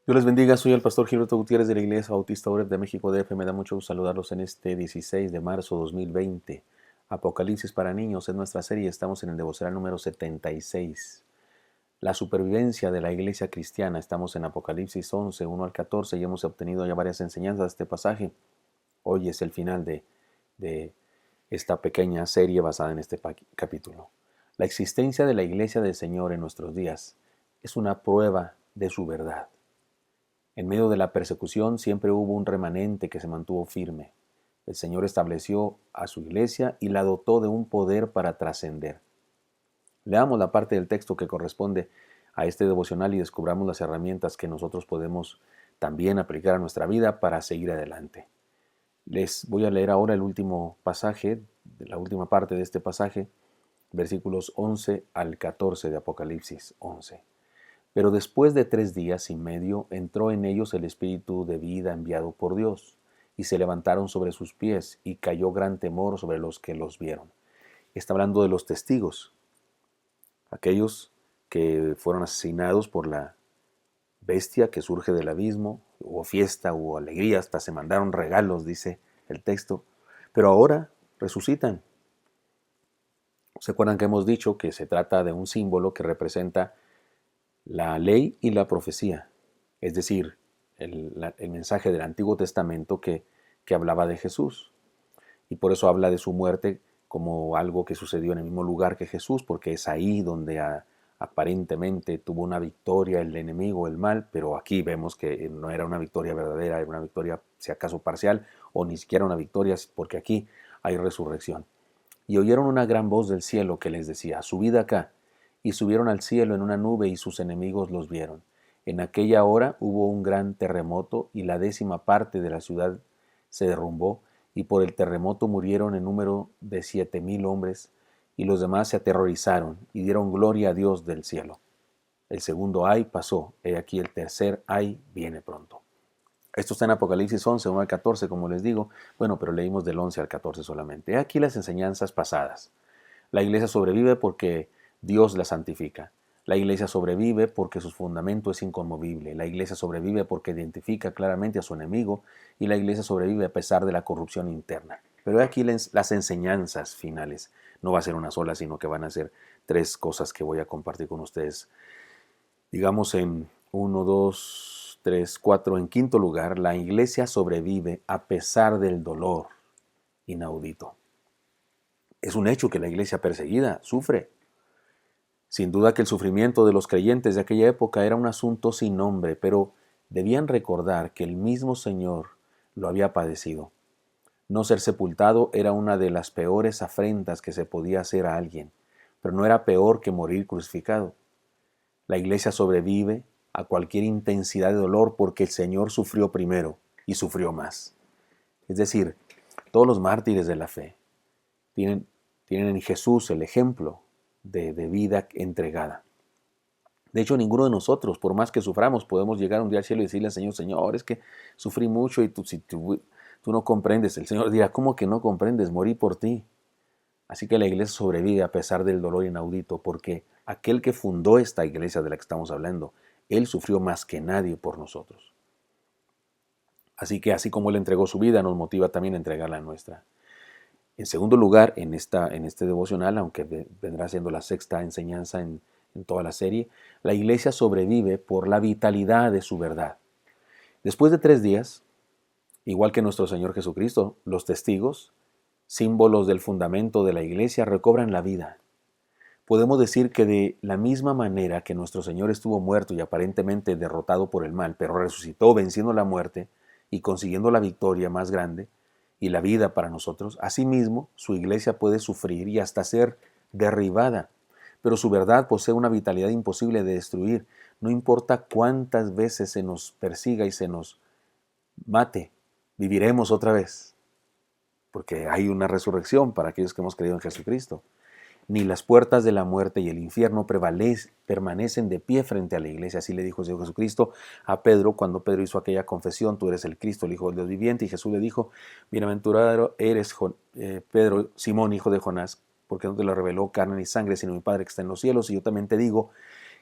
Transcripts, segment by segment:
Dios les bendiga, soy el pastor Gilberto Gutiérrez de la Iglesia Bautista Oreb de México DF. Me da mucho gusto saludarlos en este 16 de marzo 2020. Apocalipsis para niños es nuestra serie, estamos en el devocional número 76. La supervivencia de la iglesia cristiana, estamos en Apocalipsis 11, 1 al 14 y hemos obtenido ya varias enseñanzas de este pasaje. Hoy es el final de esta pequeña serie basada en este capítulo. La existencia de la iglesia del Señor en nuestros días es una prueba de su verdad. En medio de la persecución siempre hubo un remanente que se mantuvo firme. El Señor estableció a su iglesia y la dotó de un poder para trascender. Leamos la parte del texto que corresponde a este devocional y descubramos las herramientas que nosotros podemos también aplicar a nuestra vida para seguir adelante. Les voy a leer ahora el último pasaje, la última parte de este pasaje, versículos 11 al 14 de Apocalipsis 11. Pero después de 3 días y medio entró en ellos el espíritu de vida enviado por Dios, y se levantaron sobre sus pies, y cayó gran temor sobre los que los vieron. Está hablando de los testigos, aquellos que fueron asesinados por la bestia que surge del abismo. Hubo fiesta, hubo alegría, hasta se mandaron regalos, dice el texto, pero ahora resucitan. ¿Se acuerdan que hemos dicho que se trata de un símbolo que representa la ley y la profecía? Es decir, el mensaje del Antiguo Testamento que hablaba de Jesús. Y por eso habla de su muerte como algo que sucedió en el mismo lugar que Jesús, porque es ahí donde aparentemente tuvo una victoria el enemigo, el mal, pero aquí vemos que no era una victoria verdadera, era una victoria si acaso parcial, o ni siquiera una victoria, porque aquí hay resurrección. Y oyeron una gran voz del cielo que les decía: subid acá. Y subieron al cielo en una nube, y sus enemigos los vieron. En aquella hora hubo un gran terremoto, y la 10ª parte de la ciudad se derrumbó, y por el terremoto murieron en número de 7,000 hombres, y los demás se aterrorizaron, y dieron gloria a Dios del cielo. El segundo ay pasó, he aquí el tercer ay viene pronto. Esto está en Apocalipsis 11, 1 al 14, como les digo. Bueno, pero leímos del 11 al 14 solamente. He aquí las enseñanzas pasadas. La iglesia sobrevive porque Dios la santifica. La iglesia sobrevive porque su fundamento es inconmovible. La iglesia sobrevive porque identifica claramente a su enemigo. Y la iglesia sobrevive a pesar de la corrupción interna. Pero he aquí las enseñanzas finales. No va a ser una sola, sino que van a ser 3 cosas que voy a compartir con ustedes. Digamos en 1, 2, 3, 4. En quinto lugar, la iglesia sobrevive a pesar del dolor inaudito. Es un hecho que la iglesia perseguida sufre. Sin duda que el sufrimiento de los creyentes de aquella época era un asunto sin nombre, pero debían recordar que el mismo Señor lo había padecido. No ser sepultado era una de las peores afrentas que se podía hacer a alguien, pero no era peor que morir crucificado. La iglesia sobrevive a cualquier intensidad de dolor porque el Señor sufrió primero y sufrió más. Es decir, todos los mártires de la fe tienen en Jesús el ejemplo de vida entregada. De hecho, ninguno de nosotros, por más que suframos, podemos llegar un día al cielo y decirle al Señor: Señor, es que sufrí mucho y si tú no comprendes. El Señor dirá: ¿cómo que no comprendes? Morí por ti. Así que la iglesia sobrevive a pesar del dolor inaudito, porque aquel que fundó esta iglesia de la que estamos hablando, Él sufrió más que nadie por nosotros. Así que así como Él entregó su vida, nos motiva también a entregar la nuestra. En segundo lugar, en este devocional, aunque vendrá siendo la 6ª enseñanza en toda la serie, la iglesia sobrevive por la vitalidad de su verdad. Después de 3 días, igual que nuestro Señor Jesucristo, los testigos, símbolos del fundamento de la iglesia, recobran la vida. Podemos decir que de la misma manera que nuestro Señor estuvo muerto y aparentemente derrotado por el mal, pero resucitó venciendo la muerte y consiguiendo la victoria más grande y la vida para nosotros, asimismo su iglesia puede sufrir y hasta ser derribada, pero su verdad posee una vitalidad imposible de destruir. No importa cuántas veces se nos persiga y se nos mate, viviremos otra vez, porque hay una resurrección para aquellos que hemos creído en Jesucristo. Ni las puertas de la muerte y el infierno permanecen de pie frente a la iglesia. Así le dijo Señor Jesucristo a Pedro cuando Pedro hizo aquella confesión: tú eres el Cristo, el Hijo del Dios viviente. Y Jesús le dijo: bienaventurado eres Pedro, Simón, hijo de Jonás, porque no te lo reveló carne ni sangre, sino mi Padre que está en los cielos. Y yo también te digo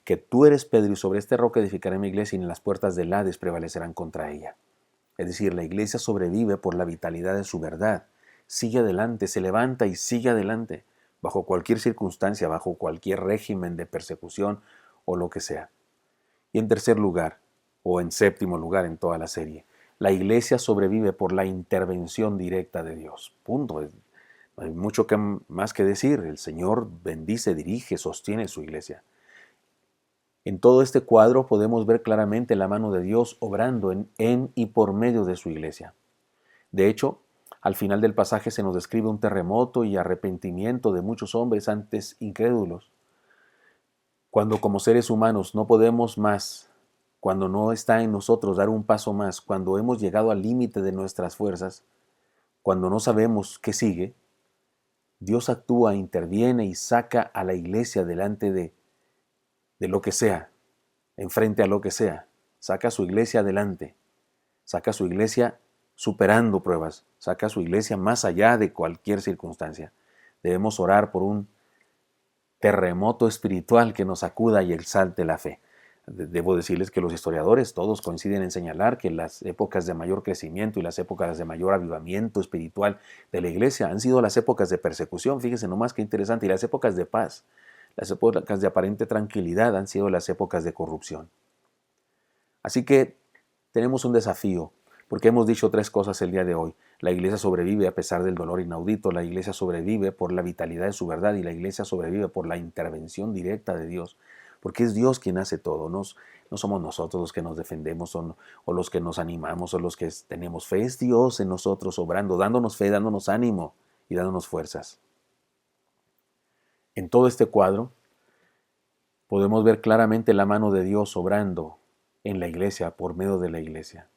que tú eres Pedro y sobre este roca edificaré mi iglesia y ni las puertas del Hades prevalecerán contra ella. Es decir, la iglesia sobrevive por la vitalidad de su verdad. Sigue adelante, se levanta y sigue adelante, bajo cualquier circunstancia, bajo cualquier régimen de persecución o lo que sea. Y en tercer lugar, o en séptimo lugar en toda la serie, la iglesia sobrevive por la intervención directa de Dios. Punto. No hay mucho más que decir. El Señor bendice, dirige, sostiene su iglesia. En todo este cuadro podemos ver claramente la mano de Dios obrando en y por medio de su iglesia. De hecho, al final del pasaje se nos describe un terremoto y arrepentimiento de muchos hombres antes incrédulos. Cuando como seres humanos no podemos más, cuando no está en nosotros dar un paso más, cuando hemos llegado al límite de nuestras fuerzas, cuando no sabemos qué sigue, Dios actúa, interviene y saca a la iglesia delante de lo que sea, enfrente a lo que sea. Saca a su iglesia adelante, saca a su iglesia superando pruebas, saca a su iglesia más allá de cualquier circunstancia. Debemos orar por un terremoto espiritual que nos sacuda y exalte la fe. Debo decirles que los historiadores todos coinciden en señalar que las épocas de mayor crecimiento y las épocas de mayor avivamiento espiritual de la iglesia han sido las épocas de persecución, fíjense nomás qué interesante, y las épocas de paz, las épocas de aparente tranquilidad han sido las épocas de corrupción. Así que tenemos un desafío, porque hemos dicho tres cosas el día de hoy. La iglesia sobrevive a pesar del dolor inaudito, la iglesia sobrevive por la vitalidad de su verdad y la iglesia sobrevive por la intervención directa de Dios. Porque es Dios quien hace todo, no somos nosotros los que nos defendemos o los que nos animamos o los que tenemos fe, es Dios en nosotros obrando, dándonos fe, dándonos ánimo y dándonos fuerzas. En todo este cuadro podemos ver claramente la mano de Dios obrando en la iglesia, por medio de la iglesia.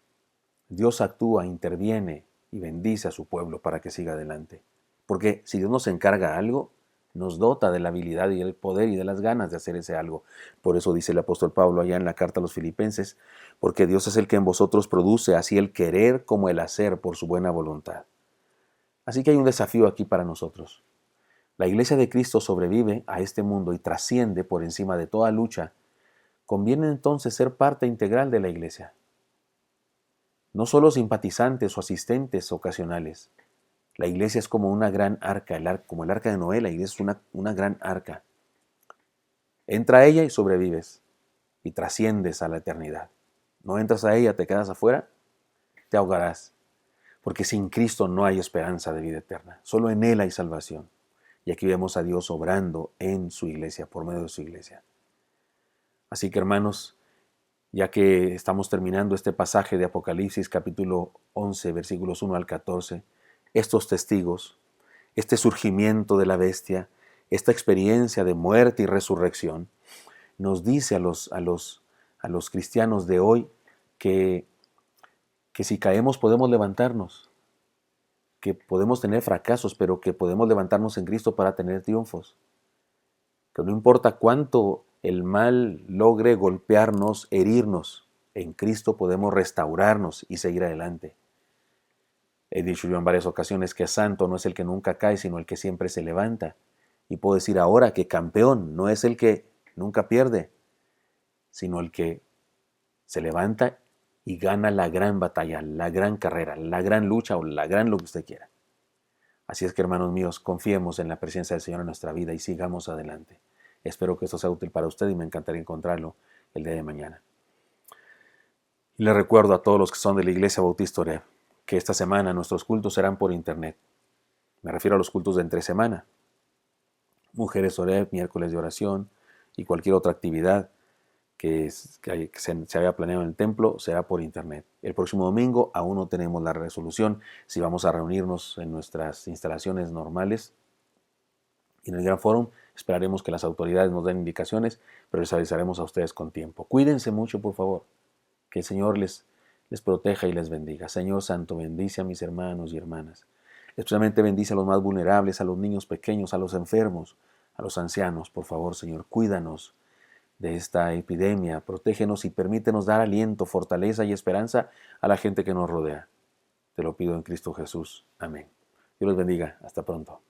Dios actúa, interviene y bendice a su pueblo para que siga adelante. Porque si Dios nos encarga algo, nos dota de la habilidad y el poder y de las ganas de hacer ese algo. Por eso dice el apóstol Pablo allá en la carta a los Filipenses, porque Dios es el que en vosotros produce así el querer como el hacer por su buena voluntad. Así que hay un desafío aquí para nosotros. La iglesia de Cristo sobrevive a este mundo y trasciende por encima de toda lucha. Conviene entonces ser parte integral de la iglesia. No solo simpatizantes o asistentes ocasionales. La iglesia es como una gran arca, como el arca de Noé, la iglesia es una gran arca. Entra a ella y sobrevives y trasciendes a la eternidad. No entras a ella, te quedas afuera, te ahogarás. Porque sin Cristo no hay esperanza de vida eterna. Solo en Él hay salvación. Y aquí vemos a Dios obrando en su iglesia, por medio de su iglesia. Así que hermanos, ya que estamos terminando este pasaje de Apocalipsis capítulo 11, versículos 1 al 14, estos testigos, este surgimiento de la bestia, esta experiencia de muerte y resurrección, nos dice a los cristianos de hoy que si caemos podemos levantarnos, que podemos tener fracasos, pero que podemos levantarnos en Cristo para tener triunfos. Que no importa cuánto el mal logre golpearnos, herirnos, en Cristo podemos restaurarnos y seguir adelante. He dicho yo en varias ocasiones que santo no es el que nunca cae, sino el que siempre se levanta. Y puedo decir ahora que campeón no es el que nunca pierde, sino el que se levanta y gana la gran batalla, la gran carrera, la gran lucha o la gran lo que usted quiera. Así es que, hermanos míos, confiemos en la presencia del Señor en nuestra vida y sigamos adelante. Espero que esto sea útil para usted y me encantaría encontrarlo el día de mañana. Y les recuerdo a todos los que son de la Iglesia Bautista Oreb que esta semana nuestros cultos serán por internet. Me refiero a los cultos de entre semana. Mujeres Oreb, miércoles de oración y cualquier otra actividad que se haya planeado en el templo será por internet. El próximo domingo aún no tenemos la resolución si vamos a reunirnos en nuestras instalaciones normales. Y en el Gran Fórum esperaremos que las autoridades nos den indicaciones, pero les avisaremos a ustedes con tiempo. Cuídense mucho, por favor. Que el Señor les proteja y les bendiga. Señor Santo, bendice a mis hermanos y hermanas. Especialmente bendice a los más vulnerables, a los niños pequeños, a los enfermos, a los ancianos. Por favor, Señor, cuídanos de esta epidemia. Protégenos y permítenos dar aliento, fortaleza y esperanza a la gente que nos rodea. Te lo pido en Cristo Jesús. Amén. Dios los bendiga. Hasta pronto.